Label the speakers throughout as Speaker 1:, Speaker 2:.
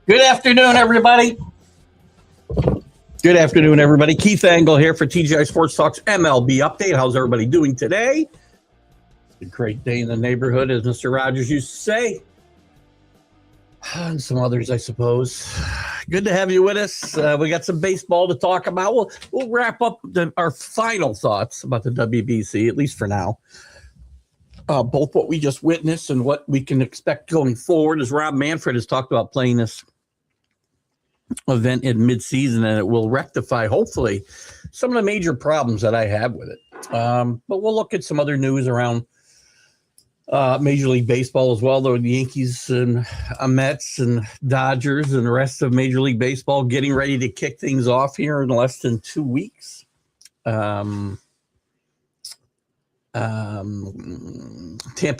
Speaker 1: Good afternoon, everybody. Good afternoon, everybody. Keith Engle here for TGI Sports Talk's MLB update. How's everybody doing today? It's a great day in the neighborhood, as Mr. Rogers used to say. And some others, I suppose. Good to have you with us. We got some baseball to talk about. We'll wrap up our final thoughts about the WBC, at least for now. Both what we just witnessed and what we can expect going forward, as Rob Manfred has talked about playing this event in midseason, and it will rectify, hopefully, some of the major problems that I have with it. But we'll look at some other news around Major League Baseball as well, though the Yankees and Mets and Dodgers and the rest of Major League Baseball getting ready to kick things off here in less than 2 weeks. Tampa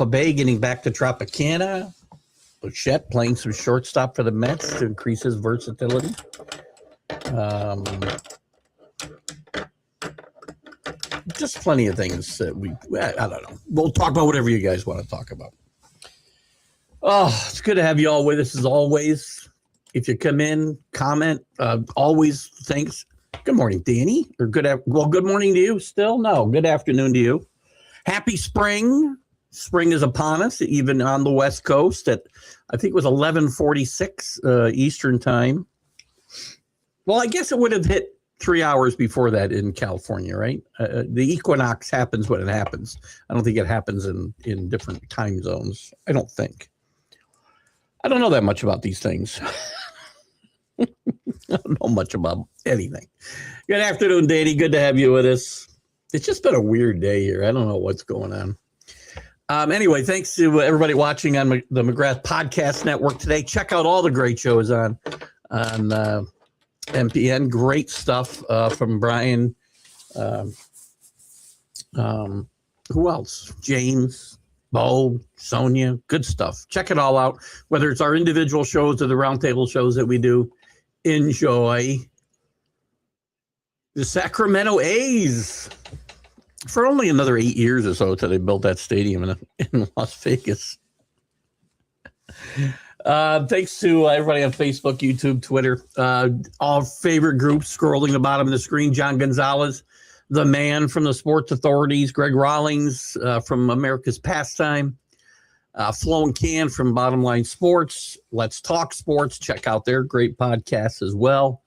Speaker 1: Bay getting back to Tropicana. Bichette playing some shortstop for the Mets to increase his versatility. Just plenty of things that I don't know. We'll talk about whatever you guys want to talk about. Oh, it's good to have you all with us as always. If you come in, comment, always thanks. Good morning, Danny. Or good morning to you still? No, good afternoon to you. Happy spring. Spring is upon us, even on the West Coast at, I think it was 11:46 Eastern time. Well, I guess it would have hit 3 hours before that in California, right? The equinox happens when it happens. I don't think it happens in different time zones. I don't think. I don't know that much about these things. I don't know much about anything. Good afternoon, Danny. Good to have you with us. It's just been a weird day here. I don't know what's going on. Anyway, thanks to everybody watching on the McGrath Podcast Network today. Check out all the great shows on MPN. Great stuff from Brian. Who else? James, Bo, Sonia. Good stuff. Check it all out. Whether it's our individual shows or the roundtable shows that we do. Enjoy. The Sacramento A's. For only another 8 years or so till they built that stadium in Las Vegas. Thanks to everybody on Facebook, YouTube, Twitter. All favorite groups scrolling the bottom of the screen. John Gonzalez, the man from the Sports Authorities. Greg Rawlings from America's Pastime. Flo and Can from Bottom Line Sports. Let's Talk Sports. Check out their great podcasts as well.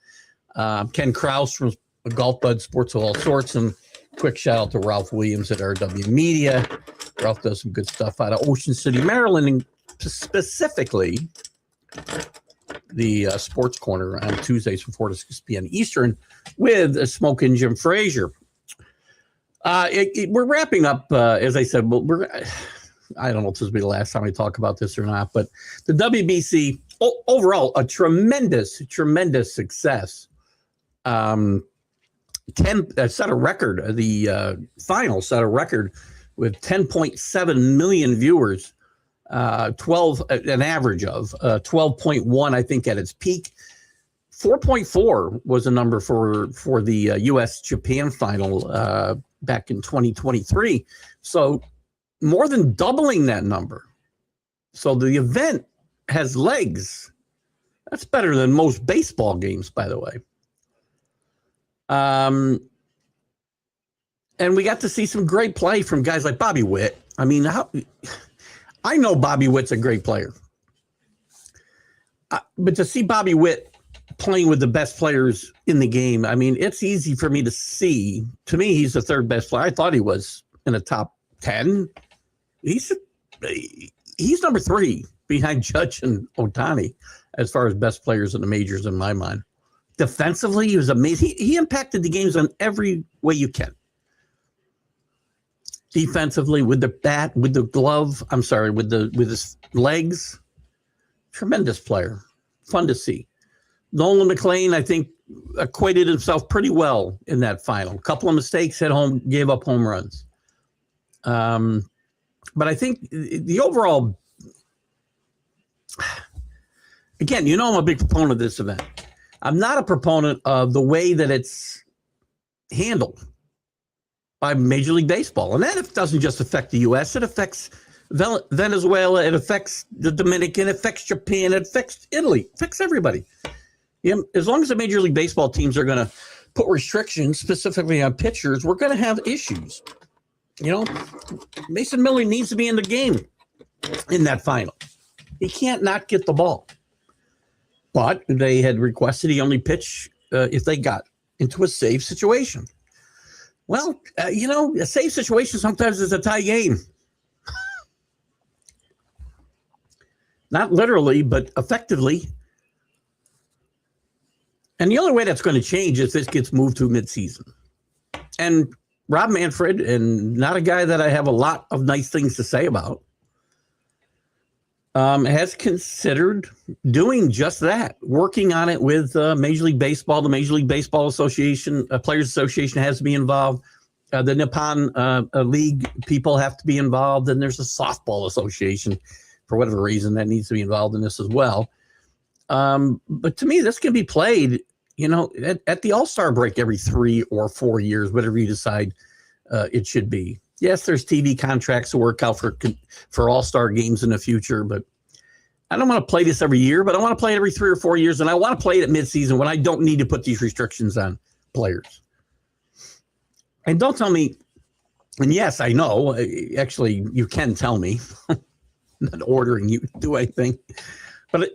Speaker 1: Ken Krause from Golf Bud Sports of All Sorts. And quick shout out to Ralph Williams at RW Media. Ralph does some good stuff out of Ocean City, Maryland, and specifically the Sports Corner on Tuesdays from 4 to 6 p.m. Eastern with Smokin' Jim Frazier. We're wrapping up, as I said, I don't know if this will be the last time we talk about this or not, but the WBC, overall, a tremendous, tremendous success. Set a record. The final set a record with 10.7 million viewers, an average of 12.1, I think, at its peak. 4.4 was a number for the U.S.-Japan final back in 2023. So more than doubling that number. So the event has legs. That's better than most baseball games, by the way. And we got to see some great play from guys like Bobby Witt. I mean, I know Bobby Witt's a great player. But to see Bobby Witt playing with the best players in the game, I mean, it's easy for me to see. To me, he's the third best player. I thought he was in the top 10. He's number 3 behind Judge and Ohtani as far as best players in the majors in my mind. Defensively, he was amazing. He impacted the games on every way you can. Defensively, with the bat, with the glove, with his legs. Tremendous player. Fun to see. Nolan McLean, I think, acquitted himself pretty well in that final. A couple of mistakes at home, gave up home runs. But I think the overall, again, I'm a big proponent of this event. I'm not a proponent of the way that it's handled by Major League Baseball. And that doesn't just affect the U.S., it affects Venezuela, it affects the Dominican, it affects Japan, it affects Italy, it affects everybody. As long as the Major League Baseball teams are going to put restrictions specifically on pitchers, we're going to have issues. Mason Miller needs to be in the game in that final. He can't not get the ball. But they had requested he only pitch if they got into a safe situation. Well, a safe situation sometimes is a tie game. Not literally, but effectively. And the only way that's going to change is this gets moved to midseason. And Rob Manfred, and not a guy that I have a lot of nice things to say about, has considered doing just that, working on it with Major League Baseball. The Major League Baseball Association, Players Association has to be involved. The Nippon League people have to be involved. And there's a Softball Association, for whatever reason, that needs to be involved in this as well. But to me, this can be played, at the All-Star break every 3 or 4 years, whatever you decide it should be. Yes, there's TV contracts to work out for All-Star games in the future, but I don't want to play this every year, but I want to play it every 3 or 4 years, and I want to play it at midseason when I don't need to put these restrictions on players. And don't tell me, and yes, I know, actually, you can tell me. I'm not ordering you to do anything, but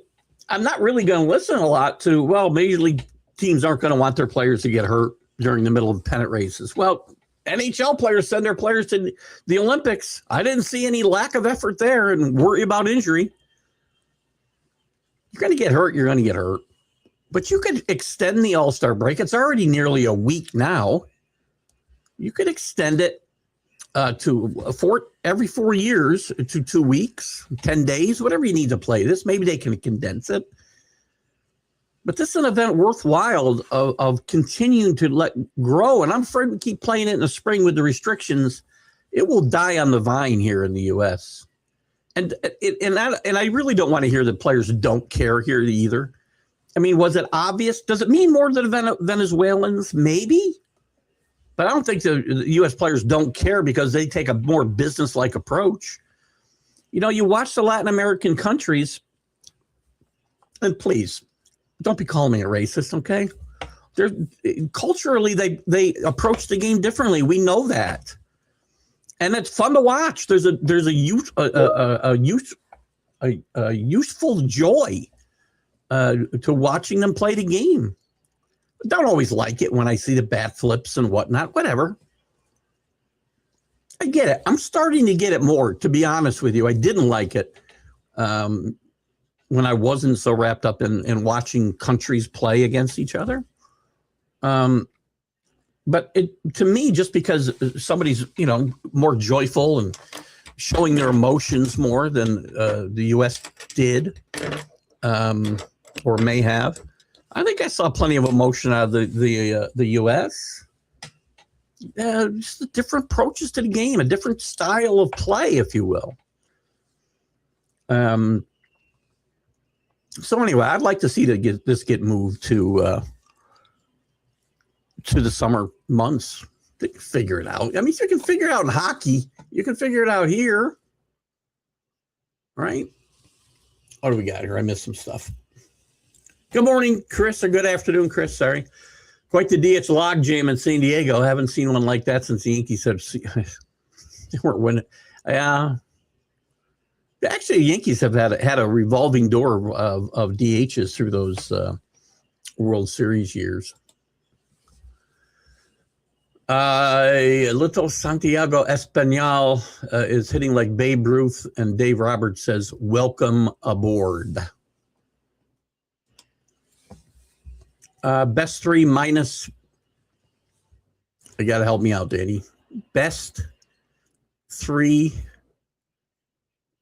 Speaker 1: I'm not really going to listen a lot to, Major League teams aren't going to want their players to get hurt during the middle of pennant races. Well, NHL players send their players to the Olympics. I didn't see any lack of effort there and worry about injury. You're going to get hurt, you're going to get hurt. But you could extend the All-Star break. It's already nearly a week now. You could extend it every 4 years to 2 weeks, 10 days, whatever you need to play this. Maybe they can condense it. But this is an event worthwhile of continuing to let grow. And I'm afraid we keep playing it in the spring with the restrictions. It will die on the vine here in the U.S. And I really don't want to hear that players don't care here either. I mean, was it obvious? Does it mean more to the Venezuelans? Maybe. But I don't think the U.S. players don't care because they take a more business-like approach. You watch the Latin American countries, and please, don't be calling me a racist, okay? Culturally, they approach the game differently. We know that, and it's fun to watch. There's a useful joy to watching them play the game. I don't always like it when I see the bat flips and whatnot. Whatever. I get it. I'm starting to get it more, to be honest with you. I didn't like it when I wasn't so wrapped up in watching countries play against each other. But to me, just because somebody's, more joyful and showing their emotions more than the U.S. did or may have, I think I saw plenty of emotion out of the U.S. Just different approaches to the game, a different style of play, if you will. So anyway, I'd like to see this get moved to the summer months. They can figure it out. I mean, if you can figure it out in hockey, you can figure it out here, right? What do we got here? I missed some stuff. Good morning, Chris, or good afternoon, Chris. Sorry. Quite the DH log jam in San Diego. I haven't seen one like that since the Yankees they weren't winning. Yeah. Actually, the Yankees have had a revolving door of DHs through those World Series years. Little Santiago Espanol is hitting like Babe Ruth, and Dave Roberts says, "Welcome aboard." Best three minus. You got to help me out, Danny. Best three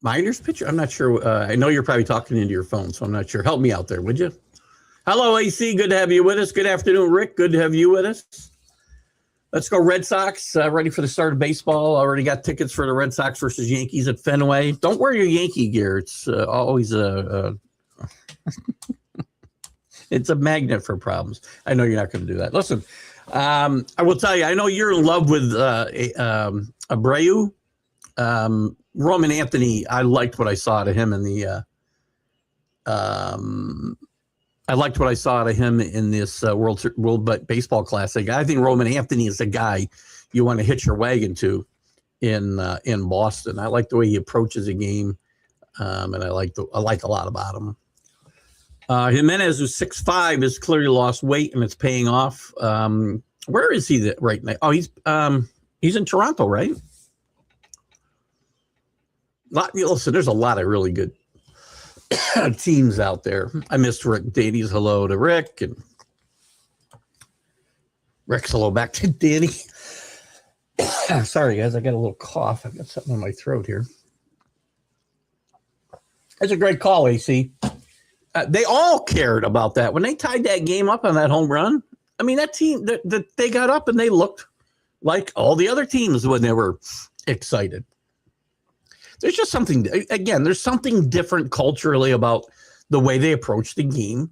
Speaker 1: minors pitcher. I'm not sure. I know you're probably talking into your phone, so I'm not sure. Help me out there, would you? Hello, AC. Good to have you with us. Good afternoon, Rick. Good to have you with us. Let's go Red Sox. Ready for the start of baseball. Already got tickets for the Red Sox versus Yankees at Fenway. Don't wear your Yankee gear. It's always it's a magnet for problems. I know you're not going to do that. Listen, I will tell you, I know you're in love with Abreu. Roman Anthony, I liked what I saw to him in the I liked what I saw to him in this World Baseball Classic. I think Roman Anthony is the guy you want to hitch your wagon to in Boston. I like the way he approaches a game, and I like a lot about him. Jimenez, who's 6'5", has clearly lost weight, and it's paying off. Where is he right now? Oh, he's in Toronto, right? Listen, there's a lot of really good teams out there. I missed Rick Danny's hello to Rick, and Rick's hello back to Danny. Sorry, guys, I got a little cough. I've got something in my throat here. That's a great call, AC. They all cared about that. When they tied that game up on that home run, I mean, that team, they got up and they looked like all the other teams when they were excited. There's just something, again, there's something different culturally about the way they approach the game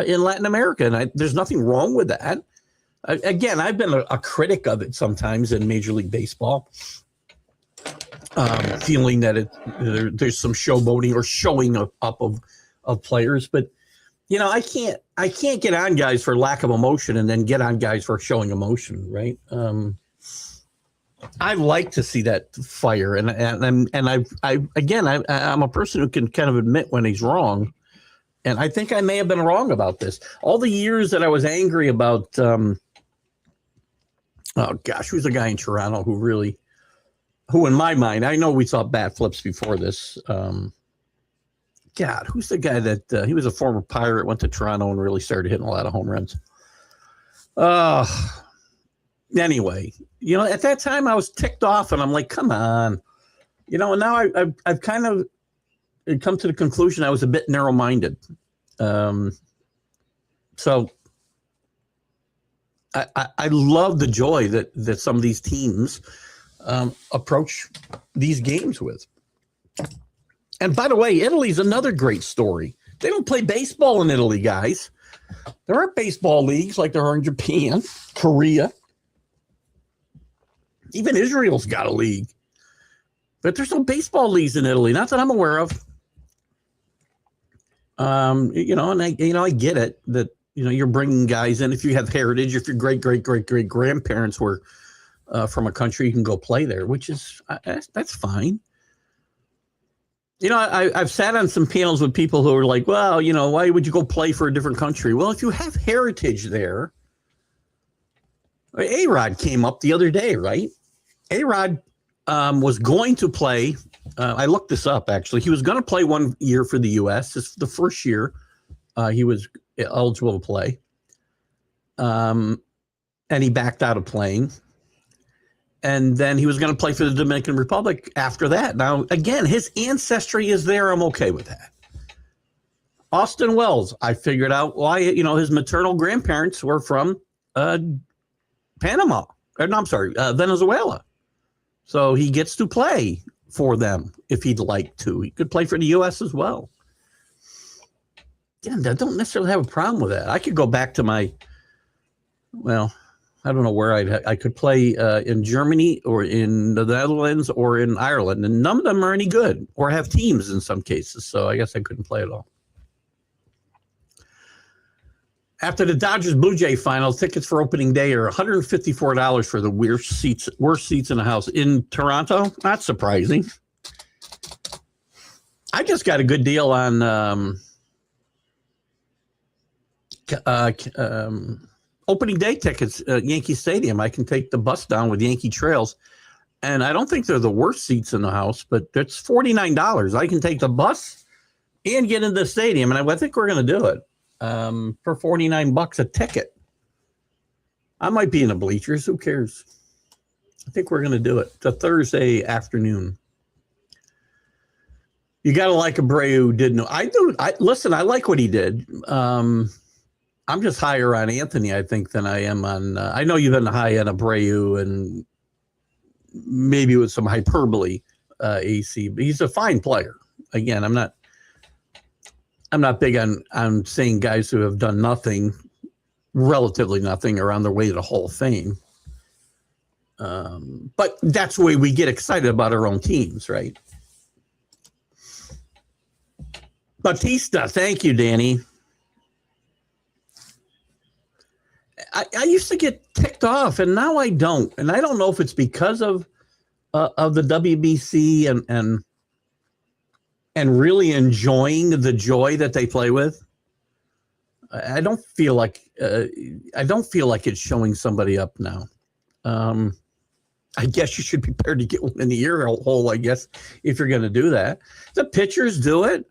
Speaker 1: in Latin America. And there's nothing wrong with that. Again, I've been a critic of it sometimes in Major League Baseball, feeling that there's some showboating or showing up of players. But, you know, I can't get on guys for lack of emotion and then get on guys for showing emotion, right? I like to see that fire, and I'm a person who can kind of admit when he's wrong, and I think I may have been wrong about this. All the years that I was angry about, oh gosh, who's the guy in Toronto who in my mind, I know we saw bat flips before this. God, who's the guy that he was a former Pirate, went to Toronto and really started hitting a lot of home runs. Anyway, you know, at that time I was ticked off, and I'm like, come on, you know. And now I've kind of come to the conclusion I was a bit narrow-minded. So I love the joy that some of these teams approach these games with. And by the way, Italy's another great story. They don't play baseball in Italy, guys. There aren't baseball leagues like there are in Japan, Korea. Even Israel's got a league. But there's no baseball leagues in Italy, not that I'm aware of. You know, and I get it that, you know, you're bringing guys in. If you have heritage, if your great grandparents were from a country, you can go play there, which is, that's fine. You know, I've sat on some panels with people who are like, well, you know, why would you go play for a different country? Well, if you have heritage there, A-Rod came up the other day, right? A-Rod was going to play. I looked this up, actually. He was going to play 1 year for the U.S. This is the first year he was eligible to play. And he backed out of playing. And then he was going to play for the Dominican Republic after that. Now, again, his ancestry is there. I'm okay with that. Austin Wells, I figured out why, you know, his maternal grandparents were from Panama. Or, no, I'm sorry, Venezuela. So he gets to play for them if he'd like to. He could play for the U.S. as well. Yeah, I don't necessarily have a problem with that. I could go back to I don't know where I could play in Germany or in the Netherlands or in Ireland, and none of them are any good or have teams in some cases. So I guess I couldn't play at all. After the Dodgers Blue Jay final, tickets for opening day are $154 for the worst seats in the house. In Toronto, not surprising. I just got a good deal on opening day tickets at Yankee Stadium. I can take the bus down with Yankee Trails, and I don't think they're the worst seats in the house, but it's $49. I can take the bus and get into the stadium, and I think we're going to do it. For $49 a ticket. I might be in the bleachers. Who cares? I think we're going to do it. It's a Thursday afternoon. You got to like Abreu. Didn't I do? Listen, I like what he did. I'm just higher on Anthony, I think, than I am on. I know you've been high on Abreu, and maybe with some hyperbole, AC. But he's a fine player. Again, I'm not big on saying guys who have done nothing, relatively nothing, are on their way to the Hall of Fame. But that's the way we get excited about our own teams, right? Batista, thank you, Danny. I used to get ticked off, and now I don't. And I don't know if it's because of the WBC and really enjoying the joy that they play with. I don't feel like it's showing somebody up now. I guess you should be prepared to get one in the ear hole, I guess, if you're going to do that. The pitchers do it.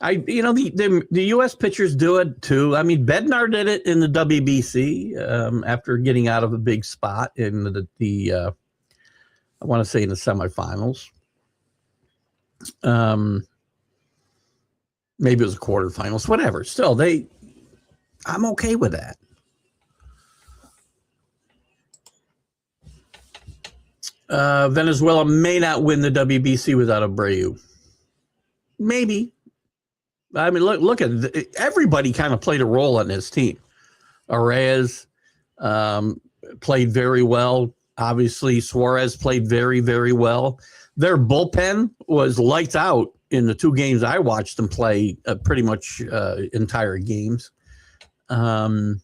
Speaker 1: The U.S. pitchers do it too. I mean, Bednar did it in the WBC after getting out of a big spot in the I want to say in the semifinals. Maybe it was quarterfinals, whatever. Still, I'm okay with that. Venezuela may not win the WBC without Abreu. Maybe. I mean, look at everybody kind of played a role on this team. Arraez played very well. Obviously, Suarez played very, very well. Their bullpen was lights out in the two games I watched them play, pretty much entire games. And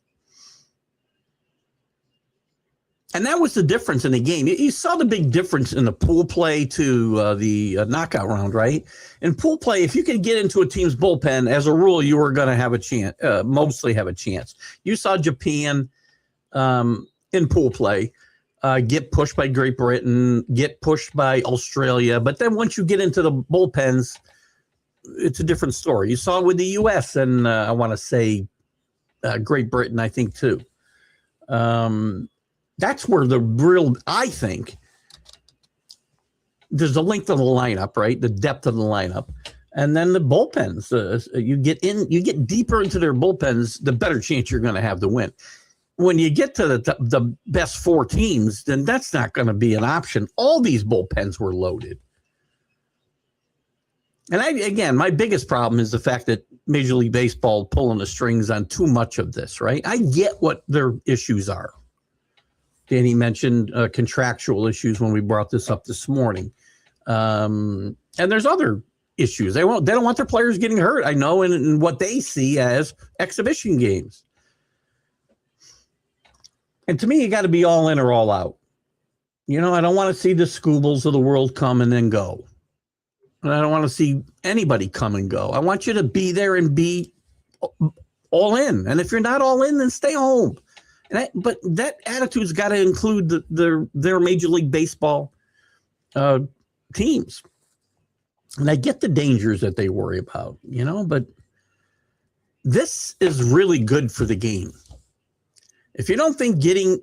Speaker 1: that was the difference in the game. You saw the big difference in the pool play to the knockout round, right? In pool play, if you could get into a team's bullpen, as a rule, you were going to have a chance, mostly have a chance. You saw Japan in pool play get pushed by Great Britain, get pushed by Australia. But then once you get into the bullpens, it's a different story. You saw it with the U.S. and I want to say Great Britain, I think, too. That's where I think, there's the length of the lineup, right? The depth of the lineup. And then the bullpens. You get deeper into their bullpens, the better chance you're going to have to win. When you get to the best four teams, then that's not going to be an option. All these bullpens were loaded. And again, my biggest problem is the fact that Major League Baseball pulling the strings on too much of this, right? I get what their issues are. Danny mentioned contractual issues when we brought this up this morning. And there's other issues. They don't want their players getting hurt, I know, in what they see as exhibition games. And to me, you got to be all in or all out. I don't want to see the Scoobles of the world come and then go. And I don't want to see anybody come and go. I want you to be there and be all in. And if you're not all in, then stay home. But that attitude's got to include their Major League Baseball teams. And I get the dangers that they worry about, but this is really good for the game. If you don't think getting,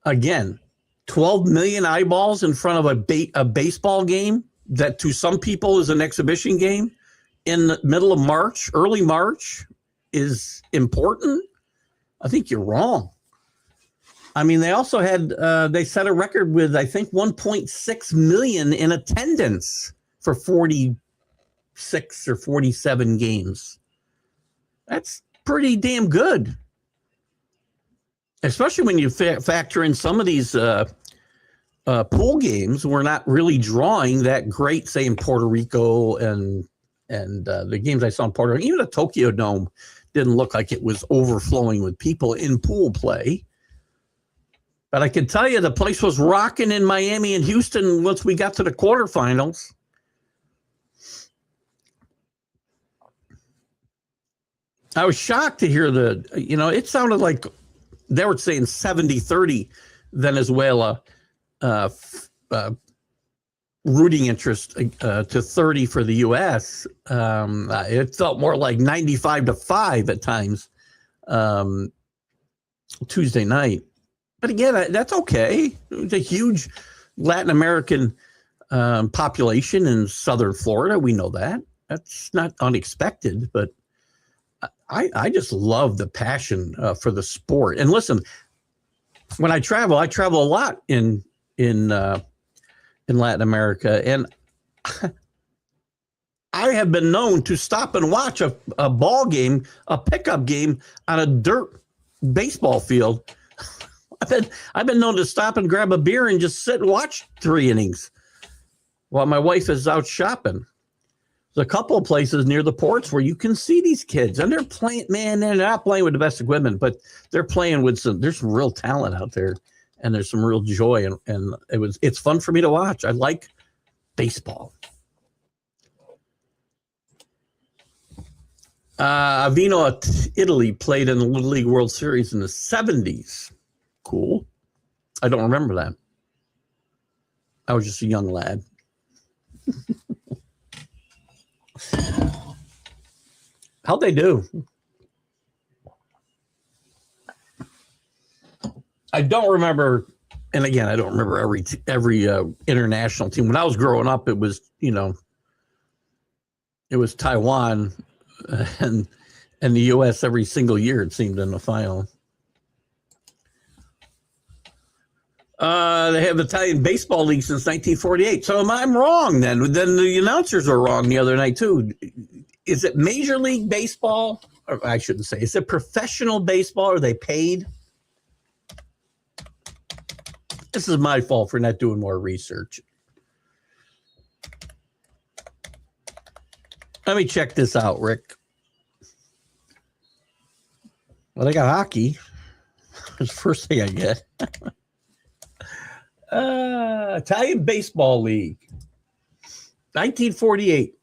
Speaker 1: again, 12 million eyeballs in front of a baseball game that to some people is an exhibition game in the middle of March, early March, is important, I think you're wrong. I mean, they also had, they set a record with, I think, 1.6 million in attendance for 46 or 47 games. That's pretty damn good. Especially when you factor in some of these pool games, we're not really drawing that great, say, in Puerto Rico and the games I saw in Puerto Rico, even the Tokyo Dome didn't look like it was overflowing with people in pool play. But I can tell you the place was rocking in Miami and Houston once we got to the quarterfinals. I was shocked to hear it sounded like they were saying 70-30 Venezuela rooting interest to 30 for the U.S. It felt more like 95-5 at times Tuesday night. But again, that's okay. It's a huge Latin American population in southern Florida. We know that. That's not unexpected, but I just love the passion for the sport. And listen, when I travel a lot in Latin America, and I have been known to stop and watch a ball game, a pickup game on a dirt baseball field. I've been known to stop and grab a beer and just sit and watch 3 innings while my wife is out shopping. There's a couple of places near the ports where you can see these kids, and they're playing. Man, they're not playing with the best equipment, but they're playing with there's some real talent out there, and there's some real joy, and it's fun for me to watch. I like baseball. Avino, Italy, played in the Little League World Series in the 70s. Cool. I don't remember that. I was just a young lad. How'd they do? I don't remember, and again, I don't remember every international team. When I was growing up, it was, it was Taiwan and the U.S. every single year, it seemed, in the final. They have the Italian Baseball League since 1948. So I'm wrong then. Then the announcers were wrong the other night too. Is it Major League Baseball? Or I shouldn't say. Is it professional baseball? Are they paid? This is my fault for not doing more research. Let me check this out, Rick. Well, they got hockey. That's the first thing I get. Italian Baseball League, 1948.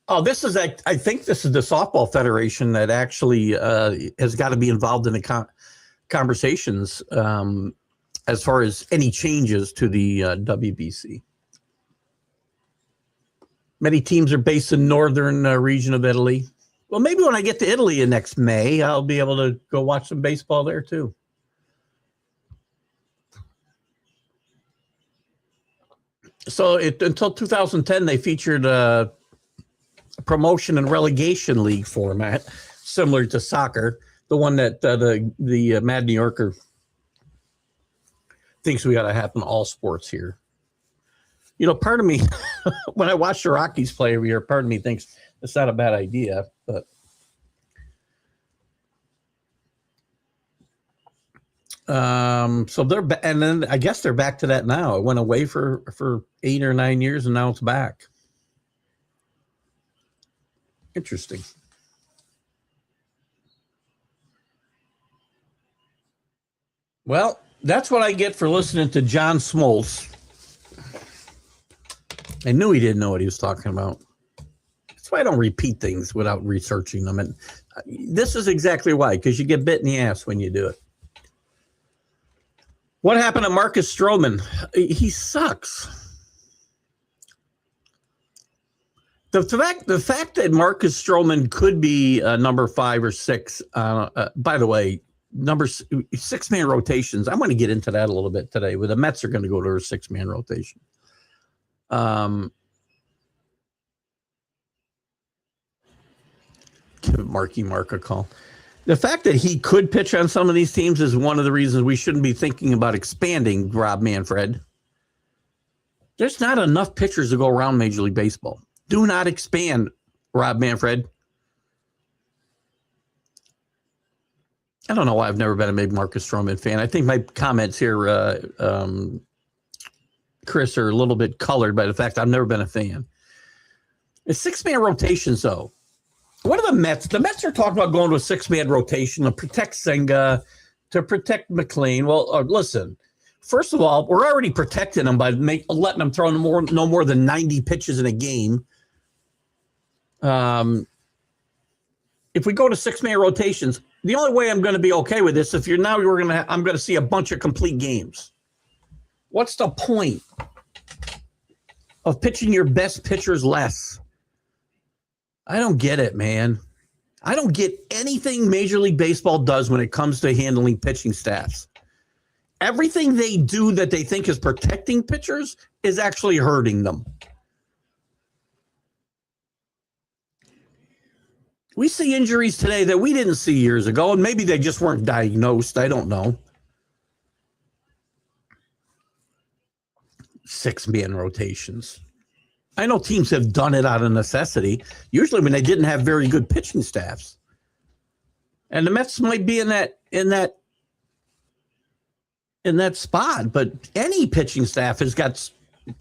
Speaker 1: Oh, this is, I think this is the Softball Federation that actually has got to be involved in the conversations as far as any changes to the WBC. Many teams are based in northern region of Italy. Well, maybe when I get to Italy in next May, I'll be able to go watch some baseball there too. So until 2010, they featured a promotion and relegation league format, similar to soccer, the one that the Mad New Yorker thinks we got to happen all sports here. Part of me, when I watch the Rockies play every year, part of me thinks it's not a bad idea, but so and then I guess they're back to that now. It went away for 8 or 9 years, and now it's back. Interesting. Well, that's what I get for listening to John Smoltz. I knew he didn't know what he was talking about. That's why I don't repeat things without researching them. And this is exactly why, because you get bit in the ass when you do it. What happened to Marcus Stroman? He sucks. The fact that Marcus Stroman could be number 5 or 6, by the way, number 6-man rotations. I'm going to get into that a little bit today. Where the Mets are going to go to a 6-man rotation. Give Marky Mark a call. The fact that he could pitch on some of these teams is one of the reasons we shouldn't be thinking about expanding Rob Manfred. There's not enough pitchers to go around Major League Baseball. Do not expand, Rob Manfred. I don't know why I've never been a big Marcus Stroman fan. I think my comments here, Chris, are a little bit colored by the fact I've never been a fan. It's 6-man rotations, though. What are the Mets? The Mets are talking about going to a 6-man rotation to protect Senga, to protect McLean. Well, listen, first of all, we're already protecting them by letting them throw no more than 90 pitches in a game. If we go to 6-man rotations, the only way I'm going to be okay with this, I'm going to see a bunch of complete games. What's the point of pitching your best pitchers less? I don't get it, man. I don't get anything Major League Baseball does when it comes to handling pitching staffs. Everything they do that they think is protecting pitchers is actually hurting them. We see injuries today that we didn't see years ago, and maybe they just weren't diagnosed. I don't know. 6-man rotations. I know teams have done it out of necessity, usually when they didn't have very good pitching staffs. And the Mets might be in that spot, but any pitching staff has got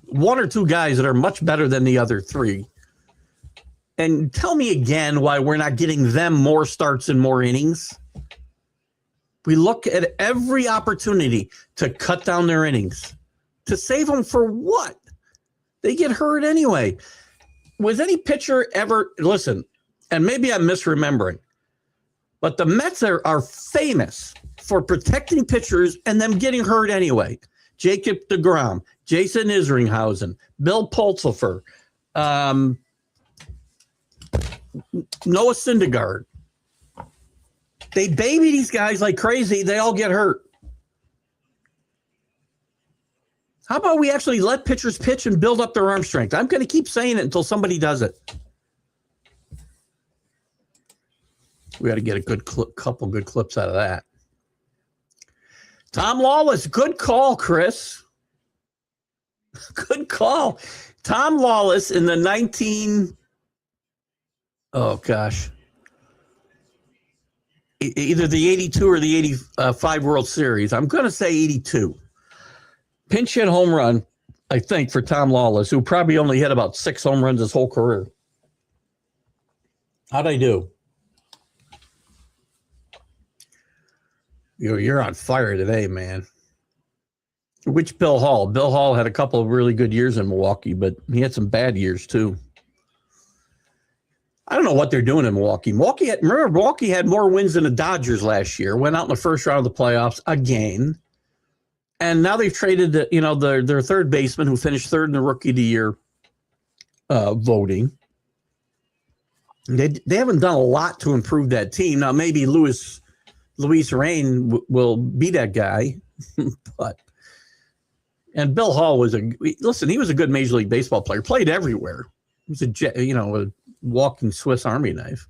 Speaker 1: one or two guys that are much better than the other three. And tell me again why we're not getting them more starts and more innings. We look at every opportunity to cut down their innings. To save them for what? They get hurt anyway. Was any pitcher ever, listen, and maybe I'm misremembering, but the Mets are famous for protecting pitchers and them getting hurt anyway. Jacob deGrom, Jason Isringhausen, Bill Pulsipher, Noah Syndergaard. They baby these guys like crazy. They all get hurt. How about we actually let pitchers pitch and build up their arm strength? I'm going to keep saying it until somebody does it. We got to get a good couple good clips out of that. Tom Lawless, good call, Chris. Good call. Tom Lawless in the either the 82 or the 85 World Series. I'm going to say 82. Pinch hit home run, I think, for Tom Lawless, who probably only hit about 6 home runs his whole career. How'd I do? You're on fire today, man. Which Bill Hall? Bill Hall had a couple of really good years in Milwaukee, but he had some bad years too. I don't know what they're doing in Milwaukee. Milwaukee had more wins than the Dodgers last year, went out in the first round of the playoffs again. And now they've traded, their third baseman who finished third in the Rookie of the Year voting. They haven't done a lot to improve that team. Now, maybe Luis Rain will be that guy. And Bill Hall he was a good Major League Baseball player, played everywhere. He was a walking Swiss Army knife.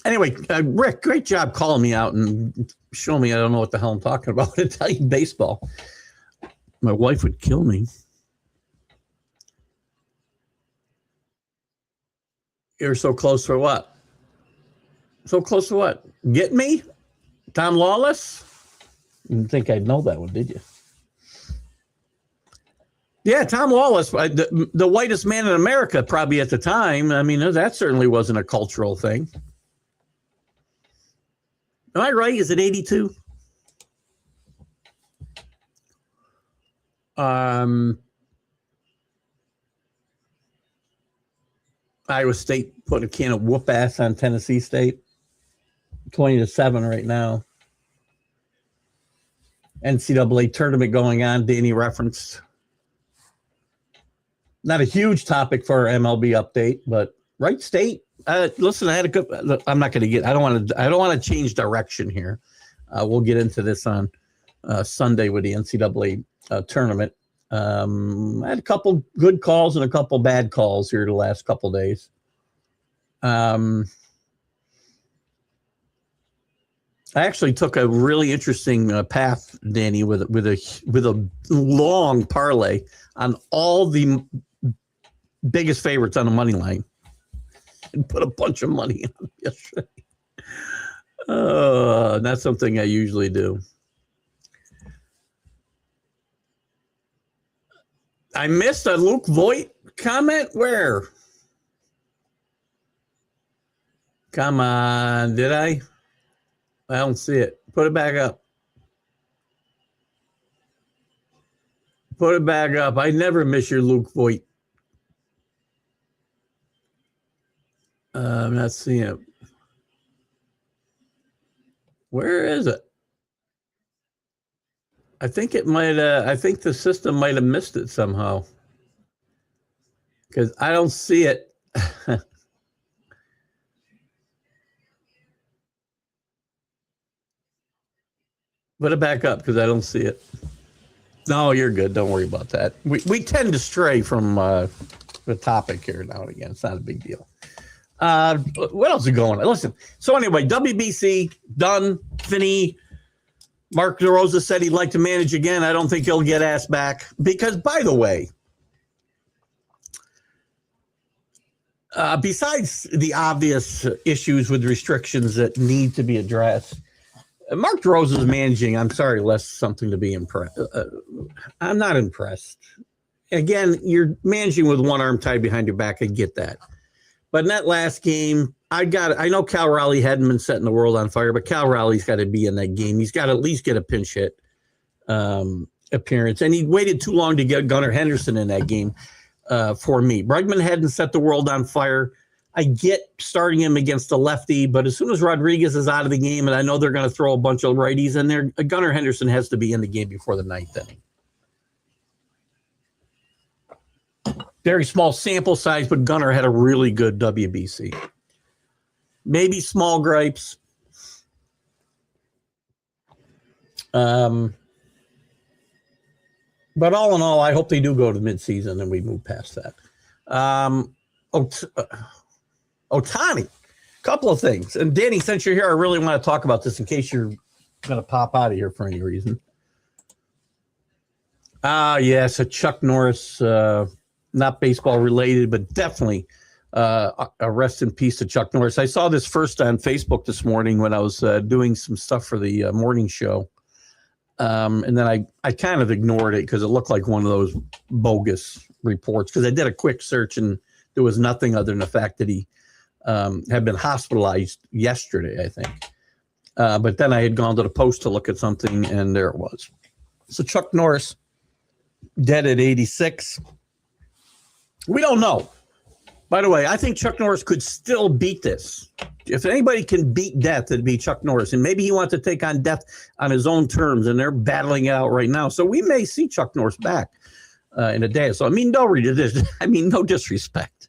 Speaker 1: Anyway, Rick, great job calling me out and showing me I don't know what the hell I'm talking about. Italian baseball. My wife would kill me. You're so close for what? So close to what? Get me? Tom Lawless? You didn't think I'd know that one, did you? Yeah, Tom Lawless, the whitest man in America probably at the time. I mean, that certainly wasn't a cultural thing. Am I right? Is it 82? Iowa State put a can of whoop ass on Tennessee State. 20-7 right now. NCAA tournament going on, Danny referenced. Not a huge topic for our MLB update, but Wright State. Listen, I had a good. I'm not going to get. I don't want to change direction here. We'll get into this on Sunday with the NCAA tournament. I had a couple good calls and a couple bad calls here the last couple days. I actually took a really interesting path, Danny, with a long parlay on all the biggest favorites on the money line, and put a bunch of money on yesterday. That's something I usually do. I missed a Luke Voigt comment. Where? Come on, did I? I don't see it. Put it back up. Put it back up. I never miss your Luke Voigt. I'm not seeing it. Where is it? I think it might. I think the system might have missed it somehow, because I don't see it. Put it back up because I don't see it. No, you're good. Don't worry about that. We tend to stray from the topic here now and again. It's not a big deal. What else is going on? Listen. So anyway, WBC done. Finney. Mark DeRosa said he'd like to manage again. I don't think he'll get asked back because, by the way, besides the obvious issues with restrictions that need to be addressed, Mark DeRosa's managing. I'm sorry, less something to be impressed. I'm not impressed. Again, you're managing with one arm tied behind your back. I get that. But in that last game, I know Cal Raleigh hadn't been setting the world on fire, but Cal Raleigh's got to be in that game. He's got to at least get a pinch hit appearance. And he waited too long to get Gunnar Henderson in that game for me. Bregman hadn't set the world on fire. I get starting him against a lefty, but as soon as Rodriguez is out of the game, and I know they're going to throw a bunch of righties in there, Gunnar Henderson has to be in the game before the ninth inning. Very small sample size, but Gunnar had a really good WBC. Maybe small gripes. But all in all, I hope they do go to midseason and we move past that. Ohtani, couple of things. And Danny, since you're here, I really want to talk about this in case you're going to pop out of here for any reason. Yes, a Chuck Norris, not baseball related, but definitely a rest in peace to Chuck Norris. I saw this first on Facebook this morning when I was doing some stuff for the morning show. And then I kind of ignored it because it looked like one of those bogus reports, because I did a quick search and there was nothing other than the fact that he had been hospitalized yesterday, I think. But then I had gone to the Post to look at something, and there it was. So Chuck Norris, dead at 86. We don't know. By the way, I think Chuck Norris could still beat this. If anybody can beat death, it'd be Chuck Norris. And maybe he wants to take on death on his own terms, and they're battling it out right now. So we may see Chuck Norris back in a day. So, I mean, no disrespect.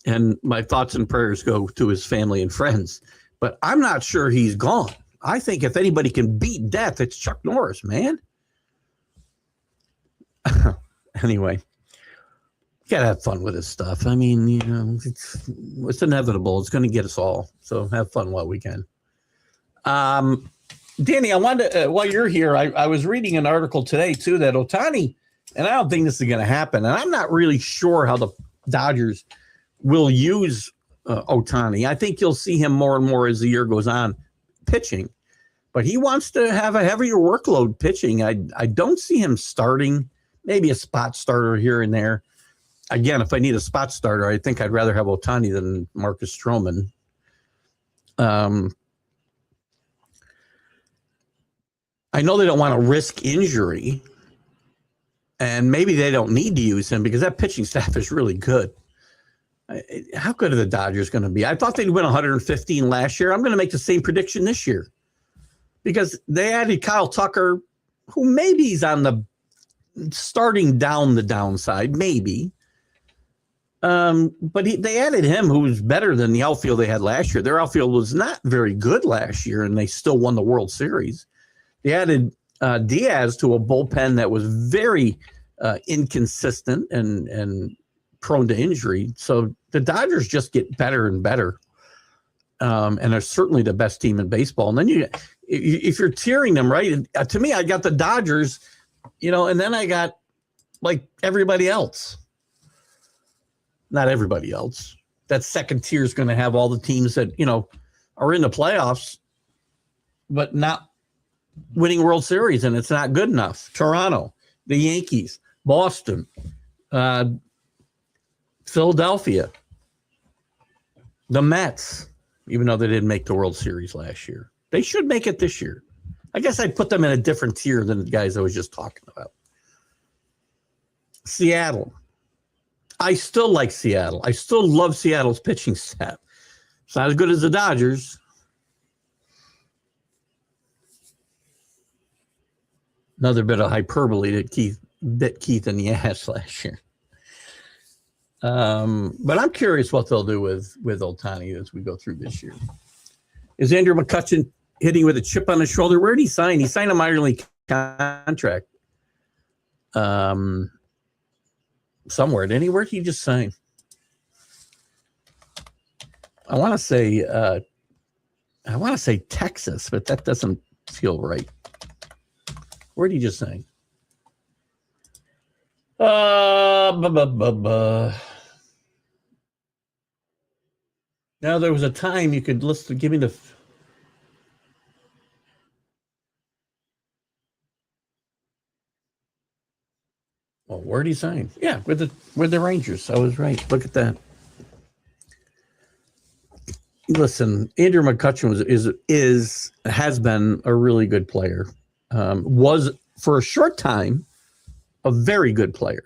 Speaker 1: And my thoughts and prayers go to his family and friends. But I'm not sure he's gone. I think if anybody can beat death, it's Chuck Norris, man. Anyway. Gotta have fun with this stuff. I mean, you know, it's inevitable. It's going to get us all. So have fun while we can. Danny, I wanted to, while you're here, I was reading an article today too that Ohtani, and I don't think this is going to happen, and I'm not really sure how the Dodgers will use Ohtani. I think you'll see him more and more as the year goes on pitching, but he wants to have a heavier workload pitching. I don't see him starting, maybe a spot starter here and there. Again, if I need a spot starter, I think I'd rather have Ohtani than Marcus Stroman. I know they don't want to risk injury, and maybe they don't need to use him because that pitching staff is really good. How good are the Dodgers going to be? I thought they'd win 115 last year. I'm going to make the same prediction this year because they added Kyle Tucker, who maybe he's on the starting down the downside, maybe. But they added him, who was better than the outfield they had last year. Their outfield was not very good last year, and they still won the World Series. They added Diaz to a bullpen that was very inconsistent and prone to injury. So the Dodgers just get better and better, and they're certainly the best team in baseball. And then if you're tiering them, right, to me, I got the Dodgers, and then I got like everybody else. Not everybody else. That second tier is going to have all the teams that, are in the playoffs, but not winning World Series, and it's not good enough. Toronto, the Yankees, Boston, Philadelphia, the Mets, even though they didn't make the World Series last year. They should make it this year. I guess I'd put them in a different tier than the guys I was just talking about. Seattle. I still like Seattle. I still love Seattle's pitching staff. It's not as good as the Dodgers. Another bit of hyperbole that bit Keith in the ass last year. But I'm curious what they'll do with Ohtani as we go through this year. Is Andrew McCutchen hitting with a chip on his shoulder? Where did he sign? He signed a minor league contract. Somewhere. Where did he just sign? I want to say Texas, but that doesn't feel right. Where did he just sign? Now there was a time you could give me the. Where'd he sign? Yeah, with the Rangers. I was right. Look at that. Listen, Andrew McCutchen has been a really good player. Was for a short time a very good player.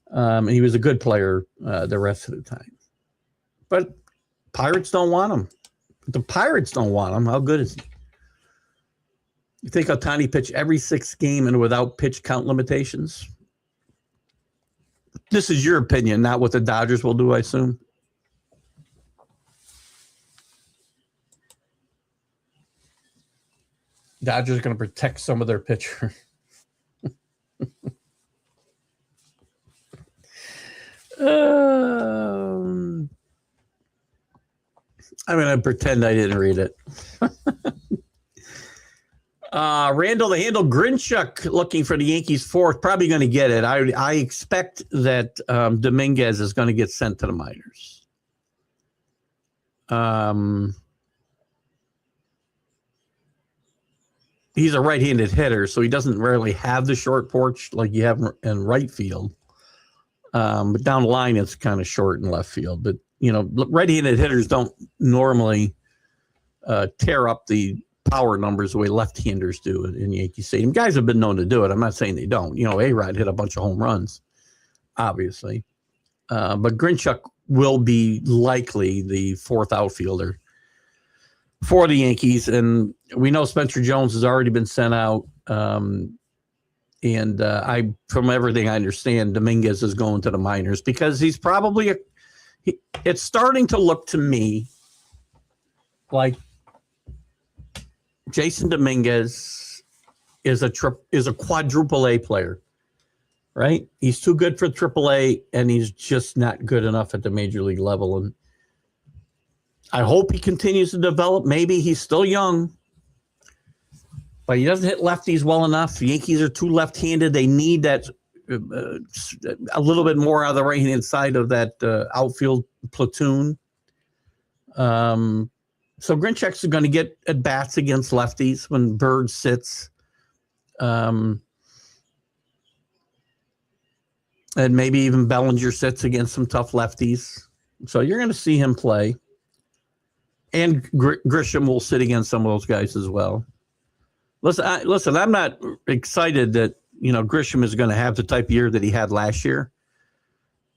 Speaker 1: And he was a good player the rest of the time. But Pirates don't want him. The Pirates don't want him. How good is he? You think Ohtani pitch every 6th game and without pitch count limitations? This is your opinion, not what the Dodgers will do, I assume. Dodgers are going to protect some of their pitcher. I'm going to pretend I didn't read it. Randall the Handle Grinchuk looking for the Yankees 4th. Probably going to get it. I expect that Dominguez is going to get sent to the minors. He's a right-handed hitter, so he doesn't really have the short porch like you have in right field. But down the line, it's kind of short in left field. But, right-handed hitters don't normally tear up the power numbers the way left-handers do in Yankee Stadium. Guys have been known to do it. I'm not saying they don't. A-Rod hit a bunch of home runs, obviously. But Grinchuk will be likely the 4th outfielder for the Yankees. And we know Spencer Jones has already been sent out. From everything I understand, Dominguez is going to the minors because he's probably it's starting to look to me like Jason Dominguez is a quadruple A player, right? He's too good for triple A, and he's just not good enough at the major league level. And I hope he continues to develop. Maybe he's still young, but he doesn't hit lefties well enough. The Yankees are too left-handed. They need that a little bit more out of the right-hand side of that outfield platoon. So Grinchuk's going to get at bats against lefties when Bird sits. And maybe even Bellinger sits against some tough lefties. So you're going to see him play. And Grisham will sit against some of those guys as well. Listen, I'm not excited that, Grisham is going to have the type of year that he had last year.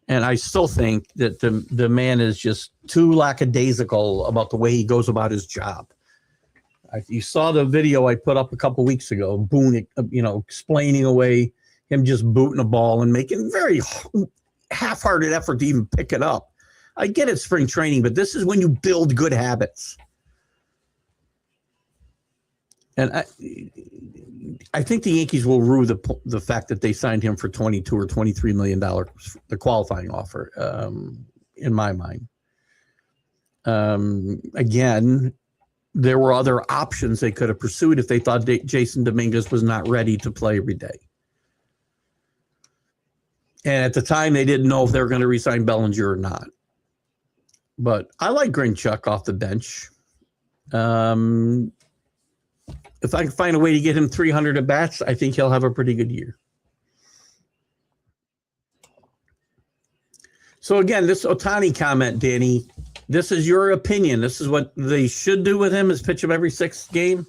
Speaker 1: And I still think that the man is just too lackadaisical about the way he goes about his job. You saw the video I put up a couple weeks ago, Boone, explaining away him just booting a ball and making very half-hearted effort to even pick it up. I get it, spring training, but this is when you build good habits. And I think the Yankees will rue the fact that they signed him for $22 or $23 million, the qualifying offer, in my mind. Again, there were other options they could have pursued if they thought Jason Dominguez was not ready to play every day. And at the time, they didn't know if they were going to re-sign Bellinger or not. But I like Grinchuk off the bench. If I can find a way to get him 300 at bats, I think he'll have a pretty good year. So again, this Ohtani comment, Danny, this is your opinion. This is what they should do with him, is pitch him every 6th game.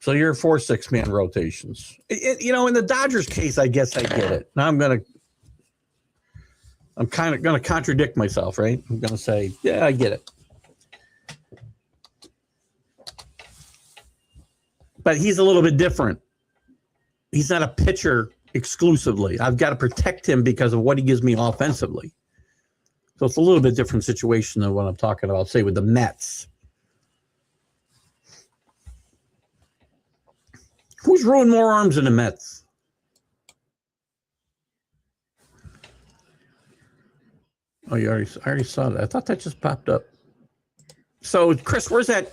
Speaker 1: So you're 4 6-man rotations. In the Dodgers case, I guess I get it. Now I'm kind of going to contradict myself, right? I'm going to say, yeah, I get it. But he's a little bit different. He's not a pitcher exclusively. I've got to protect him because of what he gives me offensively. So it's a little bit different situation than what I'm talking about, say, with the Mets. Who's ruined more arms than the Mets? Oh, I already saw that. I thought that just popped up. So, Chris, where's that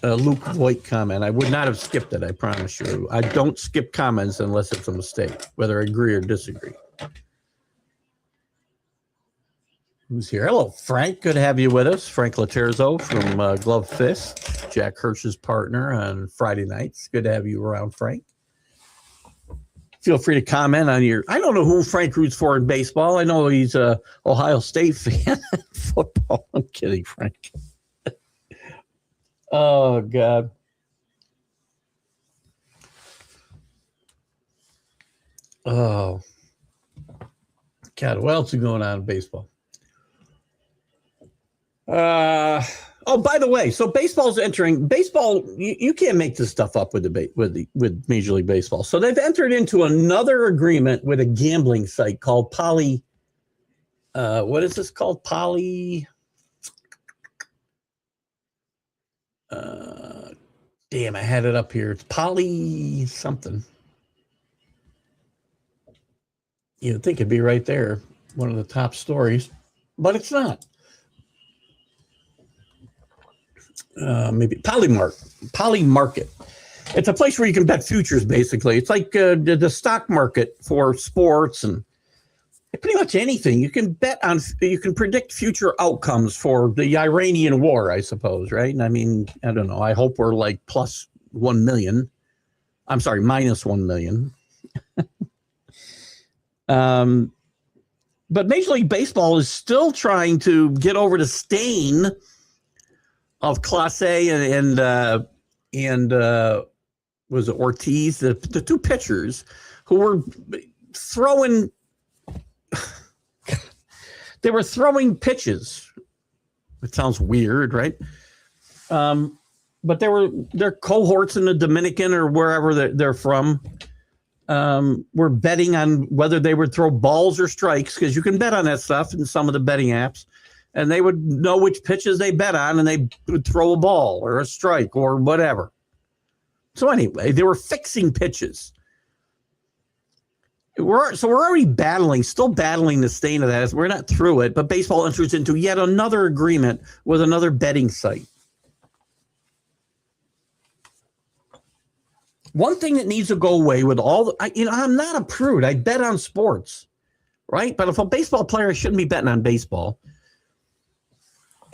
Speaker 1: Luke Voigt comment? I would not have skipped it, I promise you. I don't skip comments unless it's a mistake, whether I agree or disagree. Who's here? Hello, Frank. Good to have you with us. Frank Laterzo from Glove Fist, Jack Hirsch's partner on Friday nights. Good to have you around, Frank. Feel free to comment on your. I don't know who Frank roots for in baseball. I know he's a Ohio State fan. Football. I'm kidding, Frank. Oh God. Oh God. What else is going on in baseball? Oh, by the way, so baseball's entering baseball. You can't make this stuff up with with Major League Baseball. So they've entered into another agreement with a gambling site called Poly. What is this called? Poly. Damn, I had it up here. It's Poly something. You'd think it'd be right there, one of the top stories, but it's not. Maybe Poly Market. It's a place where you can bet futures, basically. It's like the stock market for sports and pretty much anything. You can bet on, you can predict future outcomes for the Iranian war, I suppose, right? And I mean, I don't know. I hope we're like plus 1 million. I'm sorry, minus 1 million. But Major League Baseball is still trying to get over the stain of Clase and was it Ortiz, the two pitchers who were throwing. They were throwing pitches. It sounds weird, right? But their cohorts in the Dominican or wherever they're from were betting on whether they would throw balls or strikes, because you can bet on that stuff in some of the betting apps. And they would know which pitches they bet on, and they would throw a ball or a strike or whatever. So anyway, they were fixing pitches. We're already still battling the stain of that. We're not through it, but baseball enters into yet another agreement with another betting site. One thing that needs to go away with I'm not a prude. I bet on sports, right? But if a baseball player, I shouldn't be betting on baseball.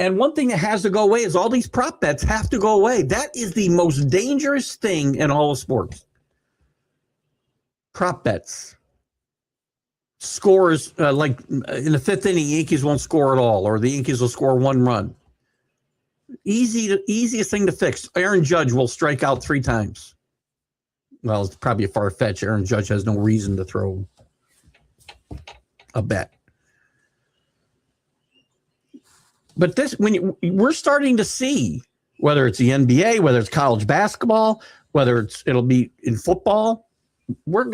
Speaker 1: And one thing that has to go away is all these prop bets have to go away. That is the most dangerous thing in all of sports. Prop bets. Scores, like in the fifth inning, Yankees won't score at all, or the Yankees will score 1 run. Easiest thing to fix. Aaron Judge will strike out 3 times. Well, it's probably a far fetch. Aaron Judge has no reason to throw a bet. But we're starting to see, whether it's the NBA, whether it's college basketball, whether it'll be in football, we're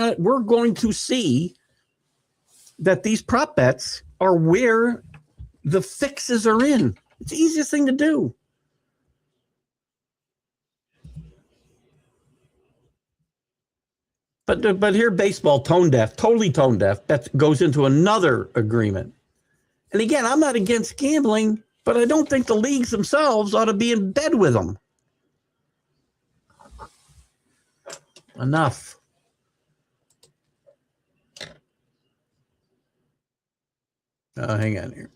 Speaker 1: going to see that these prop bets are where the fixes are in. It's the easiest thing to do. But here, baseball, totally tone deaf, that goes into another agreement. And again, I'm not against gambling, but I don't think the leagues themselves ought to be in bed with them. Enough. Hang on here.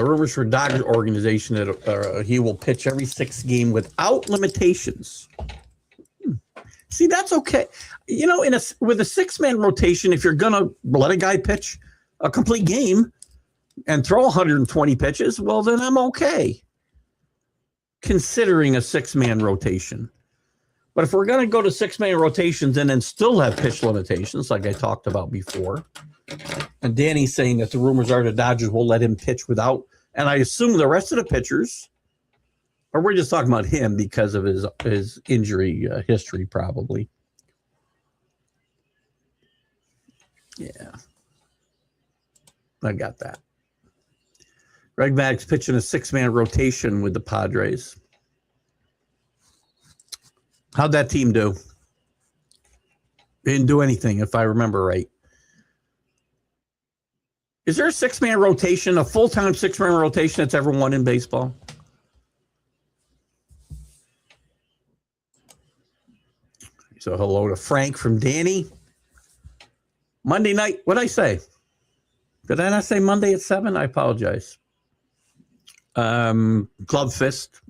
Speaker 1: Rumors for Dodgers organization that he will pitch every 6th game without limitations. See, that's okay. You know, with a 6-man rotation, if you're gonna let a guy pitch a complete game and throw 120 pitches, well, then I'm okay considering a 6-man rotation. But if we're going to go to 6-man rotations and then still have pitch limitations, like I talked about before, and Danny's saying that the rumors are the Dodgers will let him pitch without, and I assume the rest of the pitchers, or we're just talking about him because of his injury history, probably. Yeah. I got that. Greg Maddux pitching a 6-man rotation with the Padres. How'd that team do? They didn't do anything, if I remember right. Is there a 6-man rotation, a full-time 6-man rotation that's ever won in baseball? So hello to Frank from Danny. Monday night, what'd I say? Did I not say Monday at 7? I apologize. Club Fist.